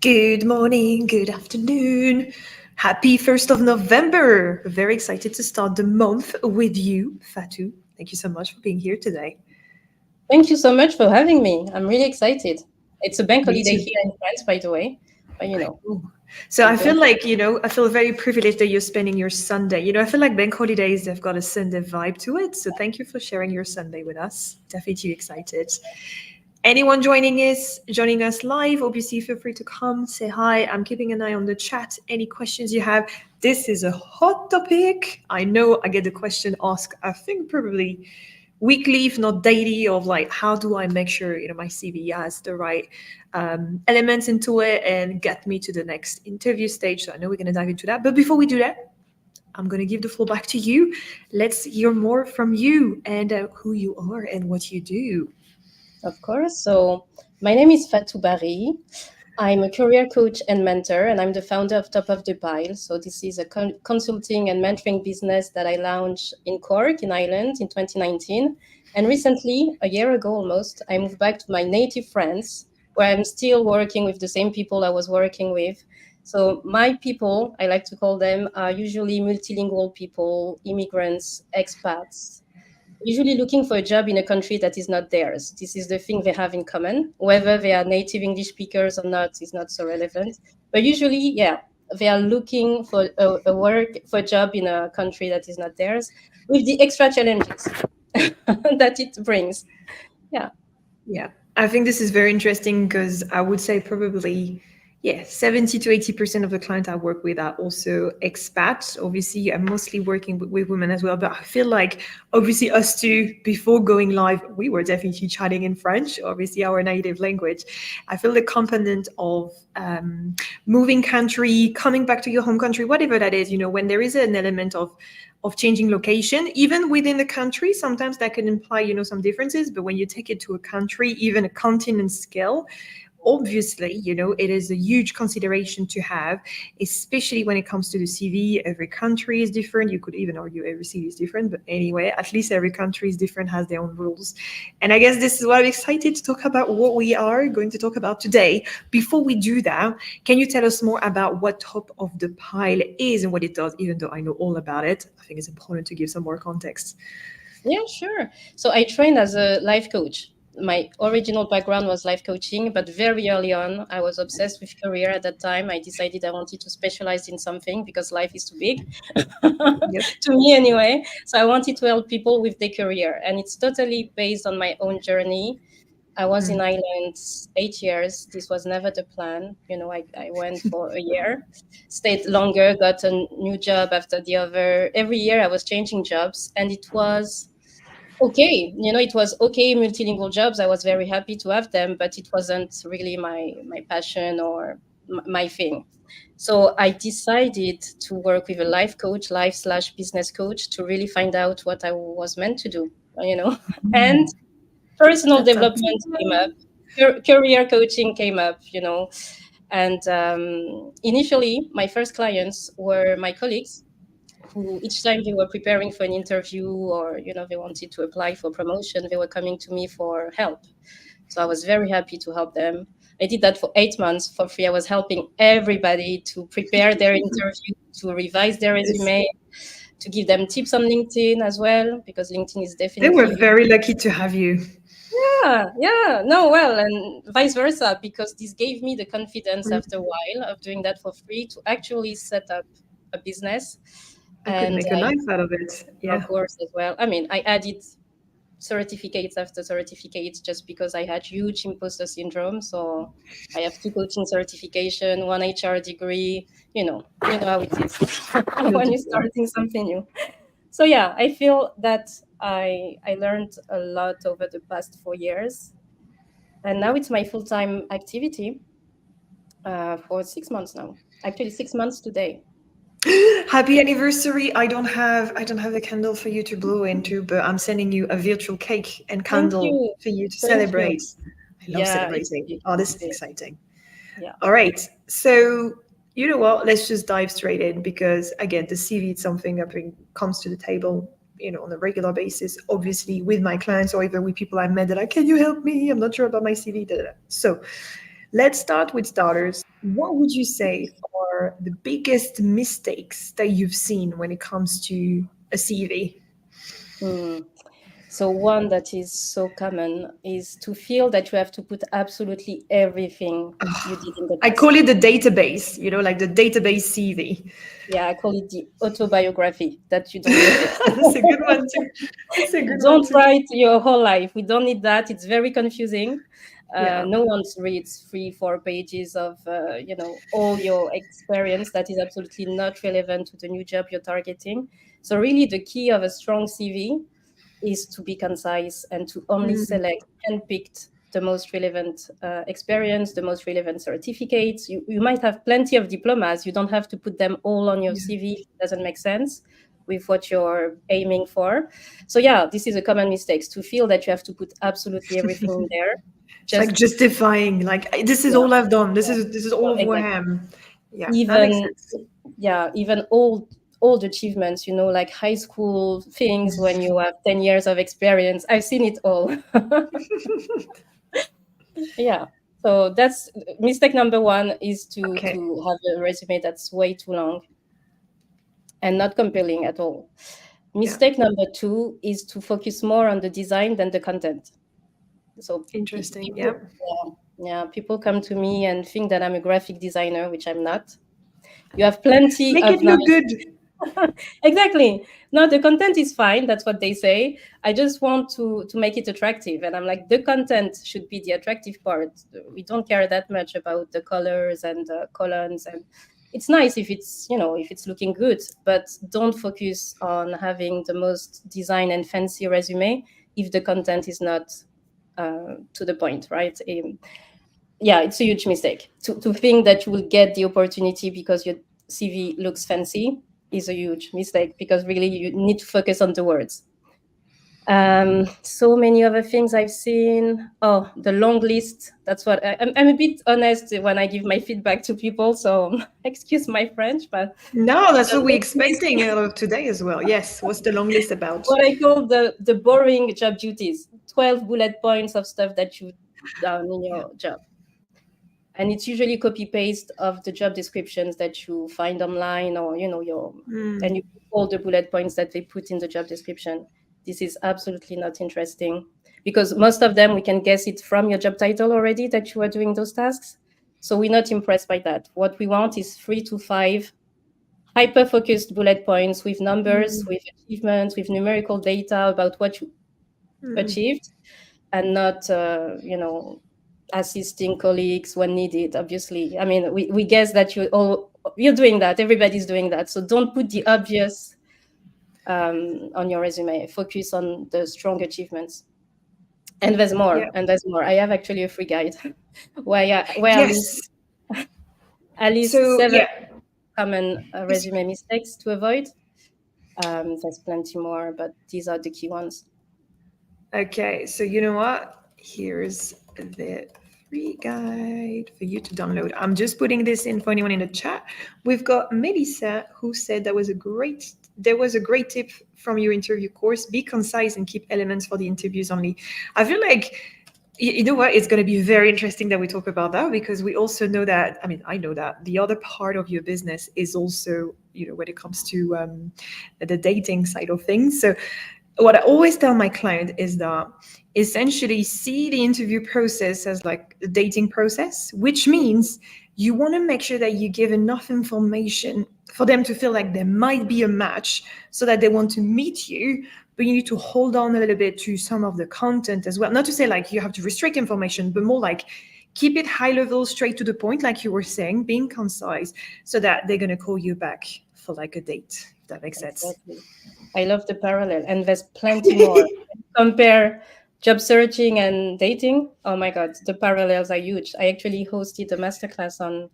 Good morning, good afternoon. Happy 1st of November. Very excited to start the month with you, Fatou. Thank you so much for being here today. Thank you so much for having me. I'm really excited. It's a bank Me holiday too. here in France, by the way. But I know. So we I feel don't. like, I feel very privileged that you're spending your Sunday. I feel like bank holidays, they've got a Sunday vibe to it. So thank you for sharing your Sunday with us. Definitely excited. Anyone joining us live, obviously feel free to come, say hi. I'm keeping an eye on the chat. Any questions you have? This is a hot topic. I know I get the question asked, I think probably weekly, if not daily, of like, how do I make sure, my CV has the right elements into it and get me to the next interview stage. So I know we're going to dive into that. But before we do that, I'm going to give the floor back to you. Let's hear more from you and who you are and what you do. Of course. So my name is Fatou Bari. I'm a career coach and mentor, and I'm the founder of Top of the Pile. So this is a consulting and mentoring business that I launched in Cork, in Ireland, in 2019. And recently, a year ago almost, I moved back to my native France, where I'm still working with the same people I was working with. So my people, I like to call them, are usually multilingual people, immigrants, expats, usually looking for a job in a country that is not theirs. This is the thing they have in common. Whether they are native English speakers or not is not so relevant. But usually, yeah, they are looking for a job in a country that is not theirs, with the extra challenges that it brings. Yeah. Yeah, I think this is very interesting because I would say probably, yeah, 70 to 80% of the clients I work with are also expats. Obviously, I'm mostly working with women as well, but I feel like obviously us two, before going live, we were definitely chatting in French, obviously our native language. I feel the component of moving country, coming back to your home country, whatever that is, when there is an element of changing location, even within the country, sometimes that can imply, some differences. But when you take it to a country, even a continent scale, obviously, it is a huge consideration to have, especially when it comes to the CV. Every country is different. You could even argue every CV is different, but anyway, at least every country is different, has their own rules. And I guess this is why I'm excited to talk about what we are going to talk about today. Before we do that, can you tell us more about what Top of the Pile is and what it does? Even though I know all about it, I think it's important to give some more context. Yeah, sure. So I trained as a life coach. My original background was life coaching, but very early on, I was obsessed with career at that time. I decided I wanted to specialize in something because life is too big, Yep. to me anyway. So I wanted to help people with their career. And it's totally based on my own journey. I was in Ireland 8 years. This was never the plan. I went for a year, stayed longer, got a new job after the other. Every year I was changing jobs, and it was okay. It was okay, multilingual jobs. I was very happy to have them, but it wasn't really my passion or my thing. So I decided to work with a life coach, life/business coach, to really find out what I was meant to do, and personal That sounds development came up, career coaching came up, and initially my first clients were my colleagues, who each time they were preparing for an interview, or they wanted to apply for promotion, they were coming to me for help. So I was very happy to help them. I did that for 8 months for free. I was helping everybody to prepare their interview, to revise their it's, resume, to give them tips on LinkedIn as well, because LinkedIn is they were definitely. very lucky to have you. Yeah, yeah, no, well, and vice versa, because this gave me the confidence after a while of doing that for free to actually set up a business. I could And make a life out of it. of Yeah. course, as well, I mean, I added certificates after certificates just because I had huge imposter syndrome. So I have two coaching certification, one HR degree, you know how it is Feel when the you're starting something new. So yeah, I feel that I learned a lot over the past 4 years, and now it's my full-time activity for 6 months now. Actually, 6 months today. Happy anniversary. I don't have the candle for you to blow into, but I'm sending you a virtual cake and Thank candle you. for you to Thank you. celebrate. I love Yeah, it's celebrating. big. Oh, It's this is big. exciting. Yeah. All right. So, you know what? Let's just dive straight in because, again, the CV is something that comes to the table, on a regular basis, obviously with my clients or even with people I met that are like, can you help me? I'm not sure about my CV. Da, da, da. So, let's start with starters. what would you say are the biggest mistakes that you've seen when it comes to a CV? Hmm. So one that is so common is to feel that you have to put absolutely everything you did in the I past. call it the database, like the database CV. Yeah, I call it the autobiography that you don't need it. That's a good one too. That's a good one Don't too. write your whole life. We don't need that. It's very confusing. Yeah. No one reads 3 4 pages of all your experience. That is absolutely not relevant to the new job you're targeting. So really, the key of a strong CV is to be concise and to only Mm, select handpicked the most relevant experience, the most relevant certificates. You might have plenty of diplomas. You don't have to put them all on your yeah. CV. It doesn't make sense with what you're aiming for. So yeah, this is a common mistake, to feel that you have to put absolutely everything in there. It's like Just justifying, like this is yeah, all I've done. This yeah, is all of who I exactly. am. Yeah, that makes Even sense. yeah, even old achievements, like high school things when you have 10 years of experience. I've seen it all. Yeah. So that's mistake number one, is to Okay. have a resume that's way too long and not compelling at all. Yeah. Mistake number two is to focus more on the design than the content. So Interesting. Yeah. people, people come to me and think that I'm a graphic designer, which I'm not. You have plenty Make it of look nice. good. Exactly. No, the content is fine. That's what they say. I just want to make it attractive. And I'm like, the content should be the attractive part. We don't care that much about the colors and the columns. And it's nice if it's looking good, but don't focus on having the most design and fancy resume if the content is not to the point, right? Yeah, it's a huge mistake to think that you will get the opportunity because your CV looks fancy is a huge mistake, because really you need to focus on the words. So many other things I've seen. Oh, the long list. That's what I'm a bit honest when I give my feedback to people. So excuse my French, but No, that's the what we're long list, expecting today as well. Yes. What's the long list about? what I call the boring job duties, 12 bullet points of stuff that you've done in Yeah. your job. And it's usually copy paste of the job descriptions that you find online, or Mm, and you put all the bullet points that they put in the job description. This is absolutely not interesting, because most of them we can guess it from your job title already that you are doing those tasks. So we're not impressed by that. What we want is 3 to 5 hyper focused bullet points with numbers, mm, with achievements, with numerical data about what you mm. achieved, and not assisting colleagues when needed. Obviously, I mean, we guess that you're doing that, everybody's doing that, so don't put the obvious on your resume. Focus on the strong achievements. And there's Yeah. more, and there's more. I have actually a free guide where Yes. I list So 7 yeah. common It's- resume mistakes to avoid. There's plenty more, but these are the key ones. Okay. So you know what? Here's the free guide for you to download. I'm just putting this in for anyone in the chat. We've got Melissa who said there was a great tip from your interview course. Be concise and keep elements for the interviews only. I feel like you know what, it's going to be very interesting that we talk about that, because we also know that, I mean, I know that the other part of your business is also, when it comes to the dating side of things. So what I always tell my client is that essentially see the interview process as like the dating process, which means you want to make sure that you give enough information for them to feel like there might be a match so that they want to meet you. But you need to hold on a little bit to some of the content as well. Not to say like you have to restrict information, but more like keep it high level, straight to the point, like you were saying, being concise, so that they're going to call you back for like a date, if that makes sense. Exactly. I love the parallel, and there's plenty more. Compare job searching and dating. Oh my God, the parallels are huge. I actually hosted a masterclass on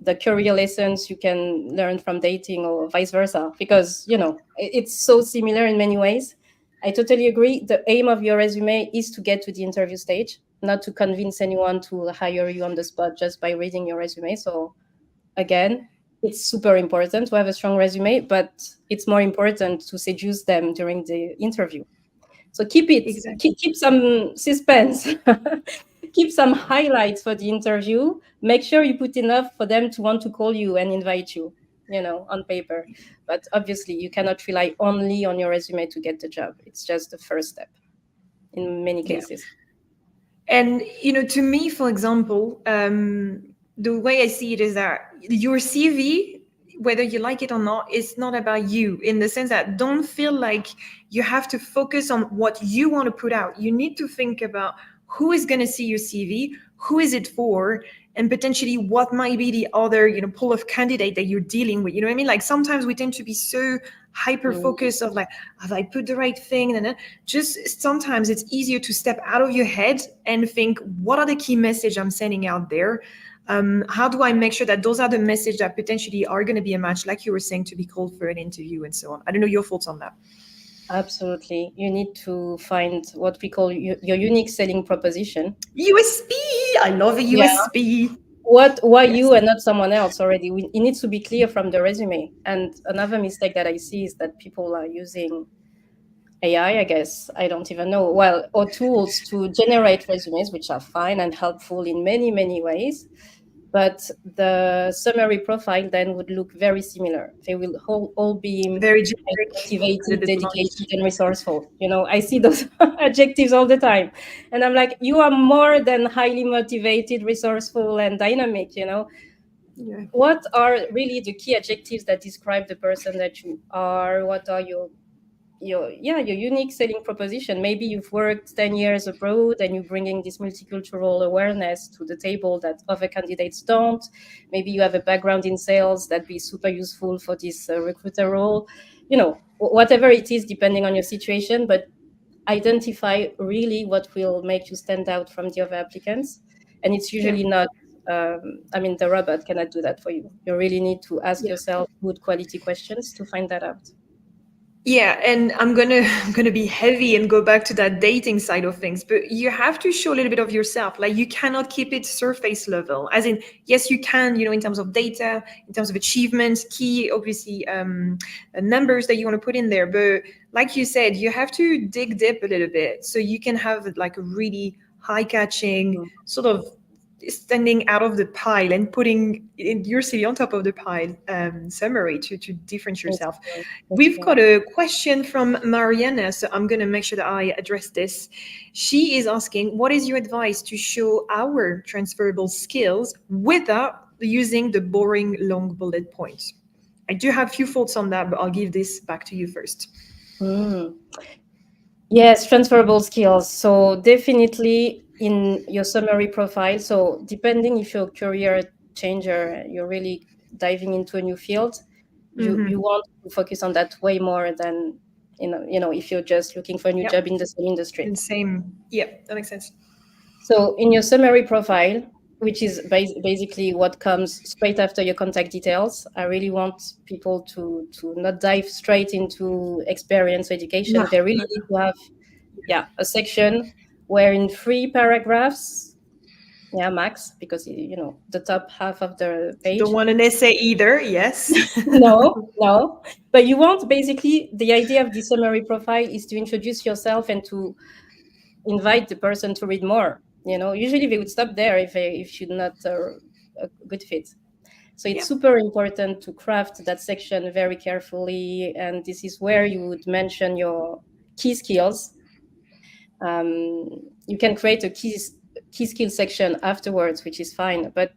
the career lessons you can learn from dating, or vice versa, because it's so similar in many ways. I totally agree. The aim of your resume is to get to the interview stage, not to convince anyone to hire you on the spot just by reading your resume. So again, it's super important to have a strong resume, but it's more important to seduce them during the interview. So keep it, Exactly. keep some suspense. keep some highlights for the interview. Make sure you put enough for them to want to call you and invite you, on paper. But obviously, you cannot rely only on your resume to get the job. It's just the first step in many cases. And, to me, for example, the way I see it is that your CV, whether you like it or not, is not about you, in the sense that don't feel like you have to focus on what you want to put out. You need to think about who is going to see your CV, who is it for, and potentially what might be the other, pool of candidate that you're dealing with. You know what I mean? Like sometimes we tend to be so hyper focused of like, have I put the right thing? And then just sometimes it's easier to step out of your head and think, what are the key message I'm sending out there? How do I make sure that those are the messages that potentially are going to be a match, like you were saying, to be called for an interview and so on? I don't know your thoughts on that. Absolutely. You need to find what we call your unique selling proposition. USP. I love a USP. Yeah. Why you and not someone else already? It needs to be clear from the resume. And another mistake that I see is that people are using AI, I guess, I don't even know, or tools to generate resumes, which are fine and helpful in many, many ways. But the summary profile then would look very similar. They will all be very motivated, dedicated, and resourceful. I see those adjectives all the time. And I'm like, you are more than highly motivated, resourceful, and dynamic, Yeah. What are really the key adjectives that describe the person that you are? What are your unique selling proposition? Maybe you've worked 10 years abroad and you're bringing this multicultural awareness to the table that other candidates don't. Maybe you have a background in sales that'd be super useful for this recruiter role. Whatever it is, depending on your situation, but identify really what will make you stand out from the other applicants. And it's usually not, the robot cannot do that for you. You really need to ask yourself good quality questions to find that out. Yeah, and I'm gonna be heavy and go back to that dating side of things, but you have to show a little bit of yourself. Like you cannot keep it surface level. As in, yes, you can, in terms of data, in terms of achievements, key, obviously, numbers that you want to put in there. But like you said, you have to dig deep a little bit so you can have like a really high catching sort of standing out of the pile and putting your city on top of the pile summary to differentiate yourself. We've got a question from Mariana, so I'm going to make sure that I address this. She is asking, what is your advice to show our transferable skills without using the boring long bullet points? I do have a few thoughts on that, but I'll give this back to you first. Yes, transferable skills. So definitely in your summary profile. So depending if you're a career changer, you're really diving into a new field, you want to focus on that way more than, if you're just looking for a new job in the same industry. Yeah, that makes sense. So in your summary profile, which is basically what comes straight after your contact details, I really want people to not dive straight into experience or education. No. They really need to have a section where in 3 paragraphs, max, because the top half of the page. Don't want an essay either, yes. No. But you want, basically, the idea of the summary profile is to introduce yourself and to invite the person to read more. Usually they would stop there if you're not a good fit. So it's super important to craft that section very carefully. And this is where you would mention your key skills. You can create a key skill section afterwards, which is fine. But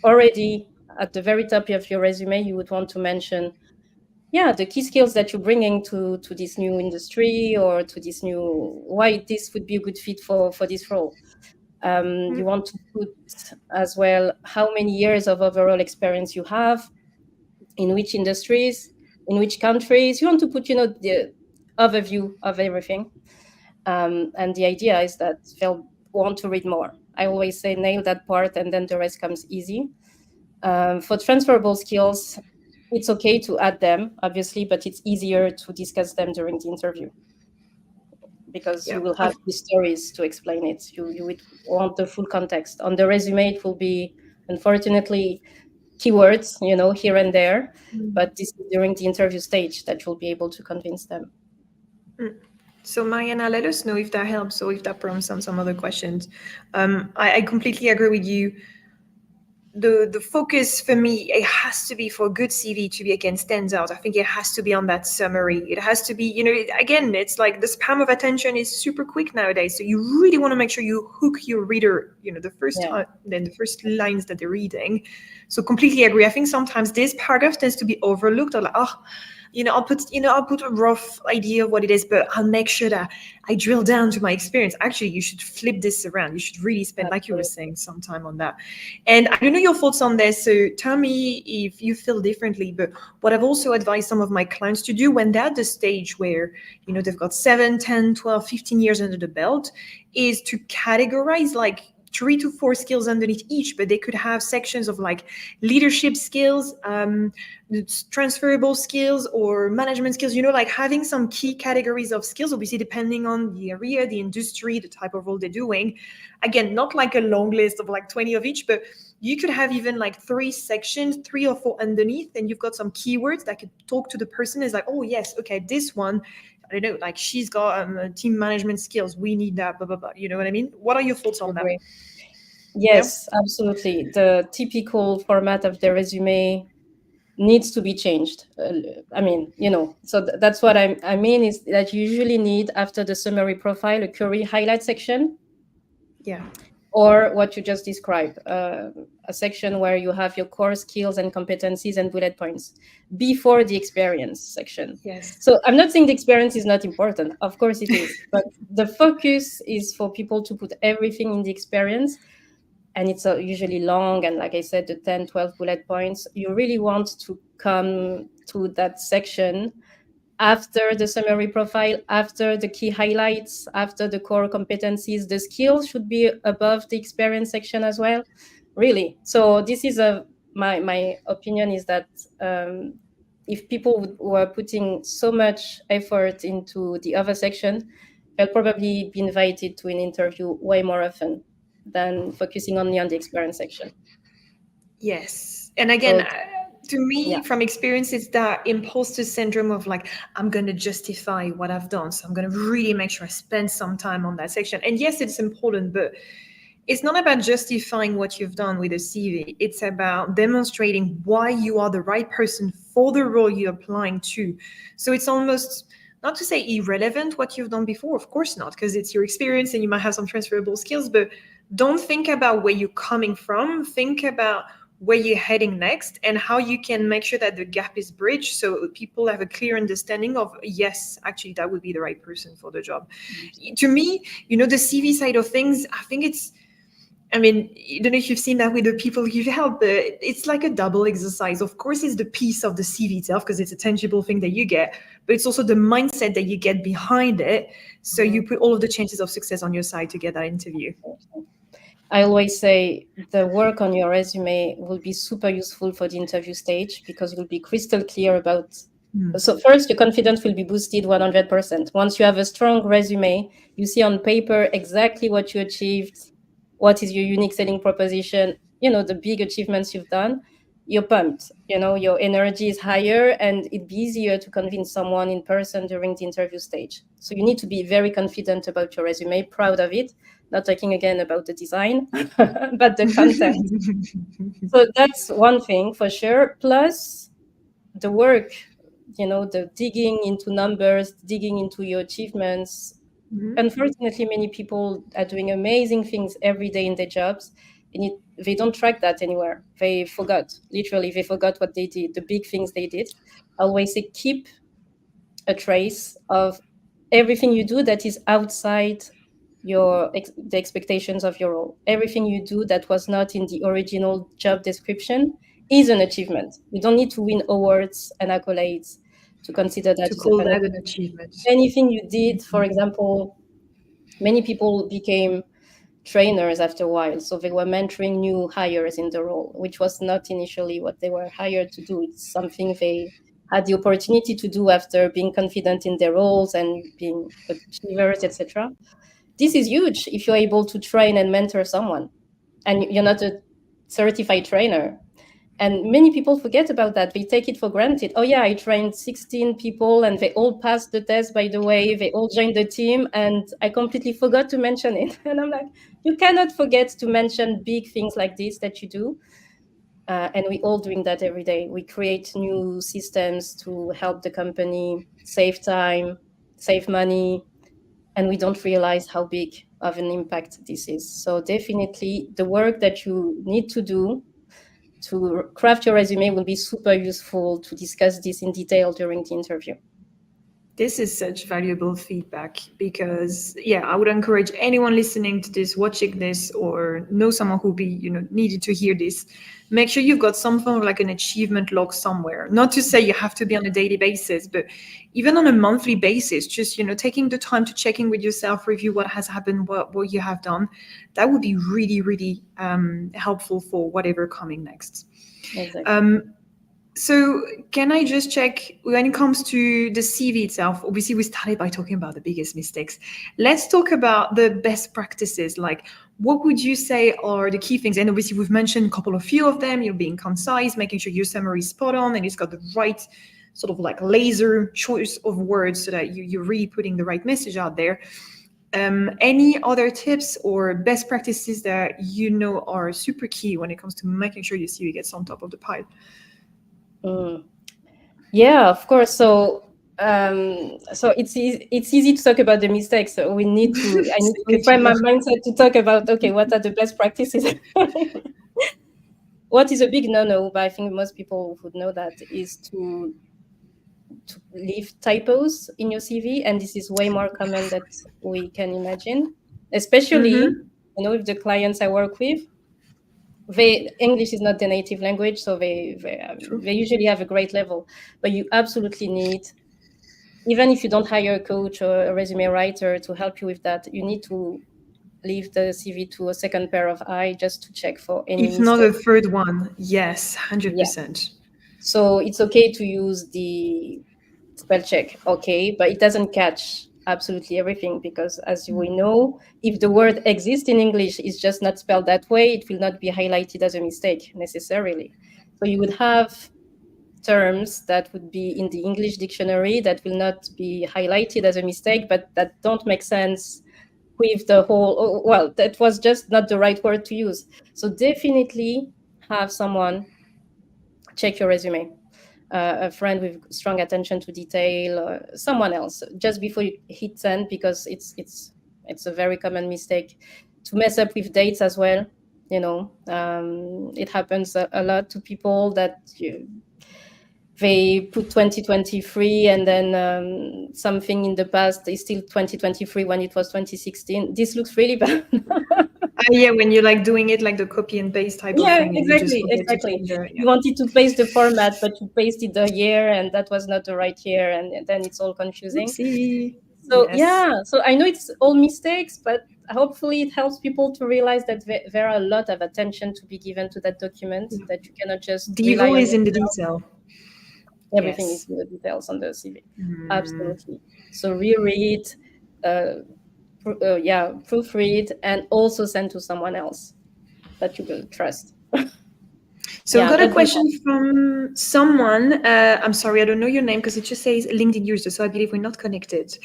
already at the very top of your resume, you would want to mention the key skills that you're bringing to this new industry or to this why this would be a good fit for this role. You want to put as well how many years of overall experience you have, in which industries, in which countries. You want to put, the overview of everything. And the idea is that they'll want to read more. I always say nail that part and then the rest comes easy. For transferable skills, it's okay to add them, obviously, but it's easier to discuss them during the interview because you will have the stories to explain it. You would want the full context. On the resume, it will be, unfortunately, keywords, here and there, but this is during the interview stage that you'll be able to convince them. So Mariana, let us know if that helps or if that prompts some other questions. I completely agree with you. The focus for me, it has to be for a good CV to be again stands out. I think it has to be on that summary. It has to be, again, it's like the span of attention is super quick nowadays. So you really want to make sure you hook your reader, the first Yeah. time, then the first lines that they're reading. So completely agree. I think sometimes this paragraph tends to be overlooked, or like, oh, I'll put a rough idea of what it is, but I'll make sure that I drill down to my experience. Actually, you should flip this around. You should really spend, like you were Absolutely. saying, some time on that. And I don't know your thoughts on this, so tell me if you feel differently. But what I've also advised some of my clients to do when they're at the stage where, they've got 7, 10, 12, 15 years under the belt, is to categorize like 3 to 4 skills underneath each, but they could have sections of like leadership skills, transferable skills, or management skills, like having some key categories of skills, obviously depending on the area, the industry, the type of role they're doing. Again, not like a long list of like 20 of each, but you could have even like 3 sections, 3 or 4 underneath, and you've got some keywords that could talk to the person. Is like, oh yes, okay, this one, I don't know, like she's got team management skills, we need that, blah blah blah. You know what I mean? What are your thoughts I on that? agree. Yeah. Yes, absolutely. The typical format of the resume needs to be changed. I mean, so that's what I mean is that you usually need, after the summary profile, a career highlight section, Yeah. or what you just described, a section where you have your core skills and competencies and bullet points before the experience section. Yes. So I'm not saying the experience is not important. Of course it is. But the focus is for people to put everything in the experience. And it's usually long. And like I said, the 10, 12 bullet points, you really want to come to that section after the summary profile, after the key highlights, after the core competencies. The skills should be above the experience section as well, really. So this is my opinion is that if people were putting so much effort into the other section, they'll probably be invited to an interview way more often than focusing only on the experience section. Yes. And again, So to me, yeah, from experience, it's that imposter syndrome of like, I'm going to justify what I've done. So I'm going to really make sure I spend some time on that section. And yes, it's important, but it's not about justifying what you've done with a CV. It's about demonstrating why you are the right person for the role you're applying to. So it's almost not to say irrelevant what you've done before, of course not, because it's your experience and you might have some transferable skills, but don't think about where you're coming from. Think about where you're heading next and how you can make sure that the gap is bridged so people have a clear understanding of, yes, actually, that would be the right person for the job. To me, the CV side of things, I think I don't know if you've seen that with the people you've helped, but it's like a double exercise. Of course, it's the piece of the CV itself because it's a tangible thing that you get, but it's also the mindset that you get behind it. So you put all of the chances of success on your side to get that interview. I always say the work on your resume will be super useful for the interview stage because you'll be crystal clear about. So first, your confidence will be boosted 100%. Once you have a strong resume, you see on paper exactly what you achieved, what is your unique selling proposition, the big achievements you've done. You're pumped, your energy is higher, and it'd be easier to convince someone in person during the interview stage. So you need to be very confident about your resume, proud of it, not talking again about the design, but the content. So that's one thing for sure. Plus the work, the digging into numbers, digging into your achievements. Unfortunately, many people are doing amazing things every day in their jobs, and they don't track that anywhere. They forgot, literally, they forgot what they did, the big things they did. I always say keep a trace of everything you do that is outside the expectations of your role. Everything you do that was not in the original job description is an achievement. You don't need to win awards and accolades to consider that To as an call that achievement. an achievement. Anything you did, for example, many people became trainers after a while, so they were mentoring new hires in the role, which was not initially what they were hired to do. It's something they had the opportunity to do after being confident in their roles and being achievers, etc. This is huge if you're able to train and mentor someone and you're not a certified trainer. And many people forget about that. They take it for granted. Oh yeah, I trained 16 people and they all passed the test, by the way. They all joined the team and I completely forgot to mention it. And I'm like, you cannot forget to mention big things like this that you do. And we all doing that every day. We create new systems to help the company save time, save money, and we don't realize how big of an impact this is. So definitely the work that you need to do to craft your resume will be super useful to discuss this in detail during the interview. This is such valuable feedback because, yeah, I would encourage anyone listening to this, watching this, or know someone who be, needed to hear this. Make sure you've got some form of like an achievement log somewhere. Not to say you have to be on a daily basis, but even on a monthly basis, just, taking the time to check in with yourself, review what has happened, what you have done. That would be really, really helpful for whatever coming next. Exactly. So can I just check when it comes to the CV itself? Obviously, we started by talking about the biggest mistakes. Let's talk about the best practices. Like, what would you say are the key things? And obviously, we've mentioned a few of them. You're being concise, making sure your summary is spot on, and it's got the right sort of like laser choice of words so that you're really putting the right message out there. Any other tips or best practices that are super key when it comes to making sure your CV gets on top of the pile? Yeah, of course. So it's easy to talk about the mistakes. So I need to reframe my mindset to talk about, okay, what are the best practices? What is a big no-no, but I think most people would know that, is to leave typos in your CV, and this is way more common than we can imagine, especially with the clients I work with. English is not their native language, so they usually have a great level, but you absolutely need, even if you don't hire a coach or a resume writer to help you with that, you need to leave the CV to a second pair of eyes just to check for any if mistake. not a third one. Yes, 100%. So it's okay to use the spell check, okay, but it doesn't catch absolutely everything, because as we know, if the word exists in English, it's just not spelled that way, it will not be highlighted as a mistake necessarily. So you would have terms that would be in the English dictionary that will not be highlighted as a mistake, but that don't make sense with the whole, that was just not the right word to use. So definitely have someone check your resume. A friend with strong attention to detail, someone else, just before you hit send, because it's a very common mistake to mess up with dates as well. It happens a lot to people that they put 2023 and then something in the past is still 2023 when it was 2016. This looks really bad. Yeah, when you're like doing it like the copy and paste type of thing. Exactly. You wanted to paste the format, but you pasted the year and that was not the right year, and then it's all confusing. Oopsie. So Yes. so I know it's all mistakes, but hopefully it helps people to realize that there are a lot of attention to be given to that document, that you cannot just The evil is in the detail. Everything is in the details on the CV. Absolutely. So reread, proofread, and also send to someone else that you will trust. So I've got a question from someone. I'm sorry, I don't know your name because it just says LinkedIn user, so I believe we're not connected.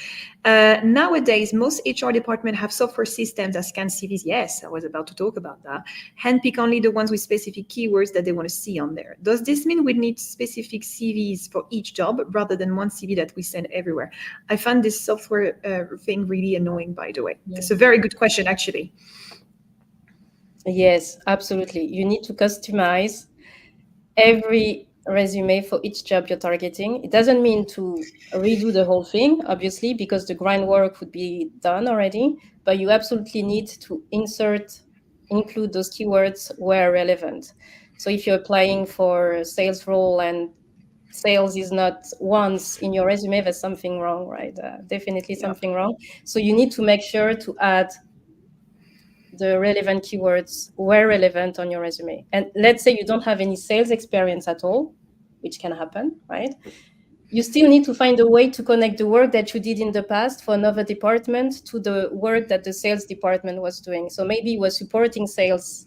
Nowadays, most HR departments have software systems that scan CVs. Yes, I was about to talk about that. Handpick only the ones with specific keywords that they want to see on there. Does this mean we need specific CVs for each job rather than one CV that we send everywhere? I find this software thing really annoying, by the way. Yeah. It's a very good question, actually. Yes, absolutely. You need to customize every resume for each job you're targeting. It doesn't mean to redo the whole thing, obviously, because the grind work would be done already, but you absolutely need to include those keywords where relevant. So if you're applying for a sales role and sales is not once in your resume, there's something wrong, right? Definitely something wrong. So you need to make sure to add the relevant keywords were relevant on your resume. And let's say you don't have any sales experience at all, which can happen, right? You still need to find a way to connect the work that you did in the past for another department to the work that the sales department was doing. So maybe you were supporting sales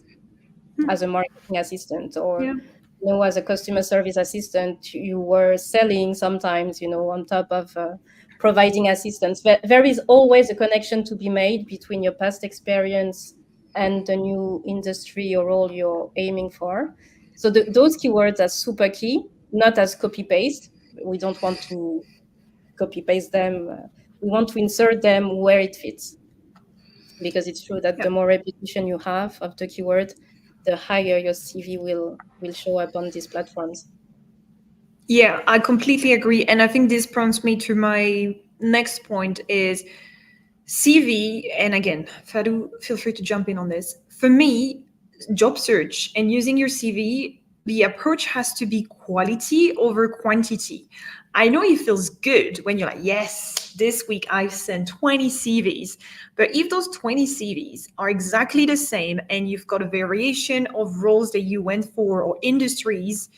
as a marketing assistant, or as a customer service assistant, you were selling sometimes, on top of providing assistance. There is always a connection to be made between your past experience and the new industry or role you're aiming for. So those keywords are super key, not as copy paste. We don't want to copy paste them. We want to insert them where it fits, because it's true that Yeah. the more repetition you have of the keyword, the higher your CV will show up on these platforms. Yeah, I completely agree. And I think this prompts me to my next point is CV. And again, Fadou, feel free to jump in on this. For me, job search and using your CV, the approach has to be quality over quantity. I know it feels good when you're like, yes, this week I've sent 20 CVs. But if those 20 CVs are exactly the same and you've got a variation of roles that you went for or industries,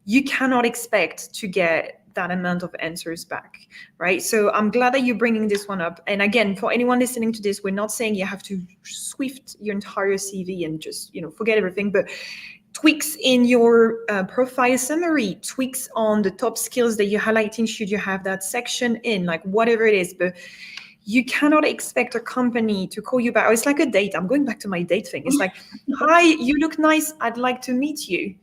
you cannot expect to get that amount of answers back, right? So I'm glad that you're bringing this one up. And again, for anyone listening to this, we're not saying you have to swift your entire CV and just, forget everything, but tweaks in your profile summary, tweaks on the top skills that you're highlighting, should you have that section in, like whatever it is. But you cannot expect a company to call you back. Oh, it's like a date. I'm going back to my date thing. It's like, hi, you look nice. I'd like to meet you.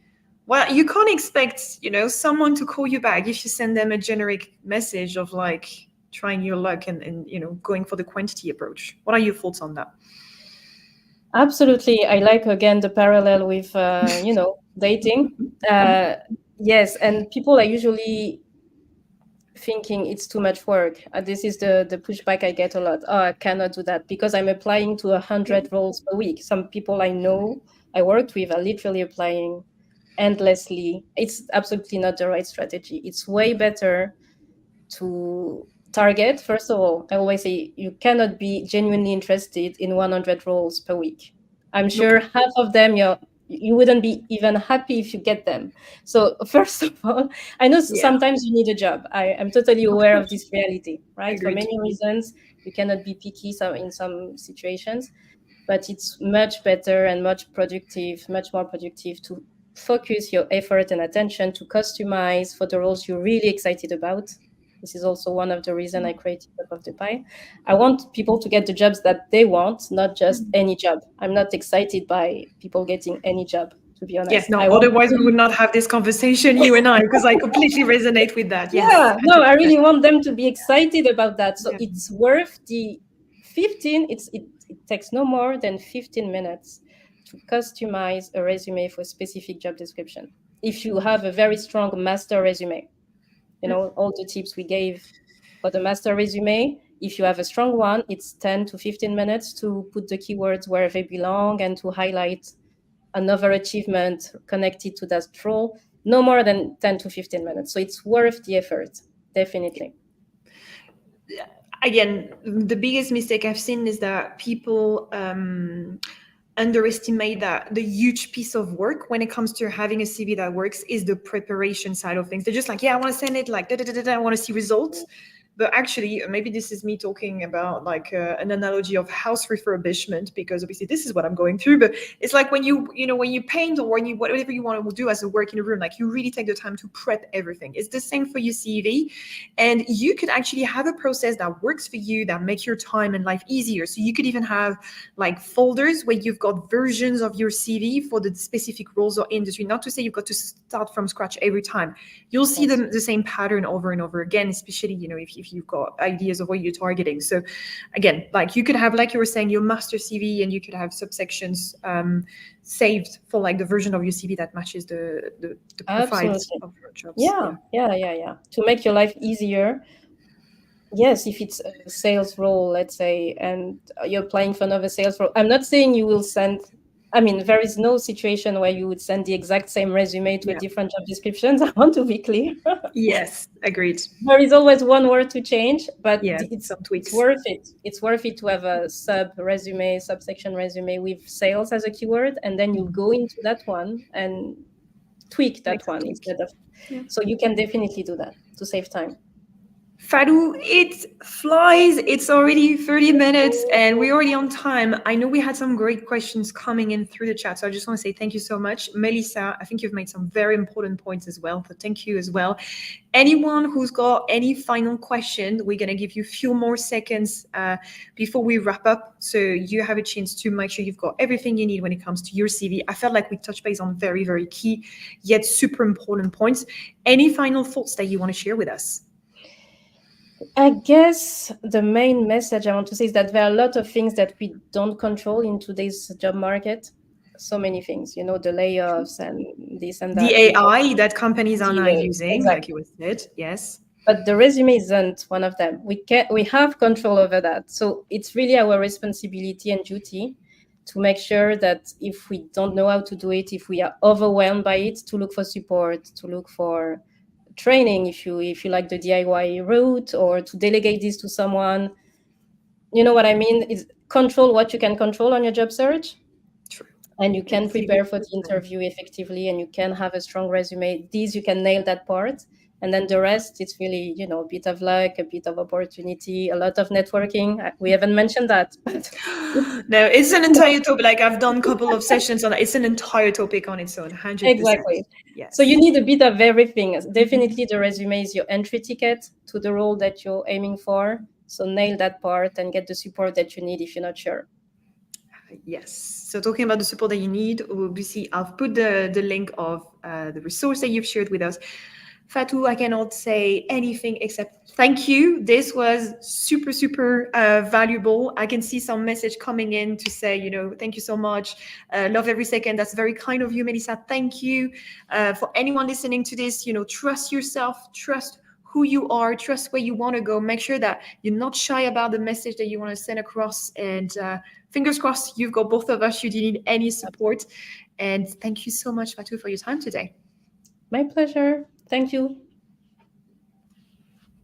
Well, you can't expect, someone to call you back if you send them a generic message of like trying your luck and going for the quantity approach. What are your thoughts on that? Absolutely. I like, again, the parallel with, dating. Yes. And people are usually thinking it's too much work. This is the pushback I get a lot. Oh, I cannot do that because I'm applying to 100 roles a week. Some people I know, I worked with, are literally applying endlessly. It's absolutely not the right strategy. It's way better to target. First of all, I always say you cannot be genuinely interested in 100 roles per week. I'm sure half of them you wouldn't be even happy if you get them. So first of all, I know sometimes you need a job. I am totally aware of this reality, right? Agreed. For many reasons, you cannot be picky in some situations, but it's much better and much more productive to focus your effort and attention to customize for the roles you're really excited about. This is also one of the reasons I created Top of the Pile. I want people to get the jobs that they want, not just any job. I'm not excited by people getting any job, to be honest. Yes, no, otherwise we would not have this conversation, you and I, because I completely resonate with that. Yes. Yeah, no, I really want them to be excited about that. So it's worth the 15, it takes no more than 15 minutes to customize a resume for a specific job description. If you have a very strong master resume, all the tips we gave for the master resume, if you have a strong one, it's 10 to 15 minutes to put the keywords where they belong and to highlight another achievement connected to that role. No more than 10 to 15 minutes. So it's worth the effort, definitely. Again, the biggest mistake I've seen is that people underestimate that the huge piece of work when it comes to having a CV that works is the preparation side of things. They're just like, yeah, I want to send it like, I want to see results. But actually, maybe this is me talking about like an analogy of house refurbishment, because obviously this is what I'm going through. But it's like when when you paint or when you whatever you want to do as a work in a room, like you really take the time to prep everything. It's the same for your CV, and you could actually have a process that works for you that makes your time and life easier. So you could even have like folders where you've got versions of your CV for the specific roles or industry. Not to say you've got to start from scratch every time. You'll see the same pattern over and over again, especially if you've got ideas of what you're targeting. So again, like you could have, like you were saying, your master CV, and you could have subsections saved for like the version of your CV that matches the profiles of your jobs. Yeah. To make your life easier. Yes, if it's a sales role, let's say, and you're applying for another sales role, I'm not saying you will send. I mean, there is no situation where you would send the exact same resume to a different job descriptions. I want to be clear. Yes, agreed. There is always one word to change, but it's worth it. It's worth it to have a subsection resume with sales as a keyword, and then you go into that one and tweak that one instead of. So you can definitely do that to save time. Fadou, it flies. It's already 30 minutes and we're already on time. I know we had some great questions coming in through the chat. So I just want to say thank you so much. Melissa, I think you've made some very important points as well. So thank you as well. Anyone who's got any final question, we're going to give you a few more seconds before we wrap up. So you have a chance to make sure you've got everything you need when it comes to your CV. I felt like we touched base on very, very key, yet super important points. Any final thoughts that you want to share with us? I guess the main message I want to say is that there are a lot of things that we don't control in today's job market. So many things, the layoffs and this and that. The AI that companies are now using, exactly. like you said, yes. But the resume isn't one of them. We have control over that. So it's really our responsibility and duty to make sure that if we don't know how to do it, if we are overwhelmed by it, to look for support, to look for training if you like the DIY route, or to delegate this to someone. You know what I mean? Is control what you can control on your job search. True. And you can prepare for the interview effectively, and you can have a strong resume. These, you can nail that part. And then the rest, it's really, a bit of luck, a bit of opportunity, a lot of networking. We haven't mentioned that. But no, it's an entire topic. Like I've done a couple of sessions on it. It's an entire topic on its own, 100%. Exactly. Yes. So you need a bit of everything. Definitely the resume is your entry ticket to the role that you're aiming for. So nail that part and get the support that you need if you're not sure. Yes. So talking about the support that you need, obviously I've put the link of the resource that you've shared with us. Fatou, I cannot say anything except thank you. This was super, super valuable. I can see some message coming in to say, thank you so much. Love every second. That's very kind of you, Melissa. Thank you. For anyone listening to this, trust yourself, trust who you are, trust where you want to go. Make sure that you're not shy about the message that you want to send across. And fingers crossed, you've got both of us should you need any support. And thank you so much, Fatou, for your time today. My pleasure. Thank you.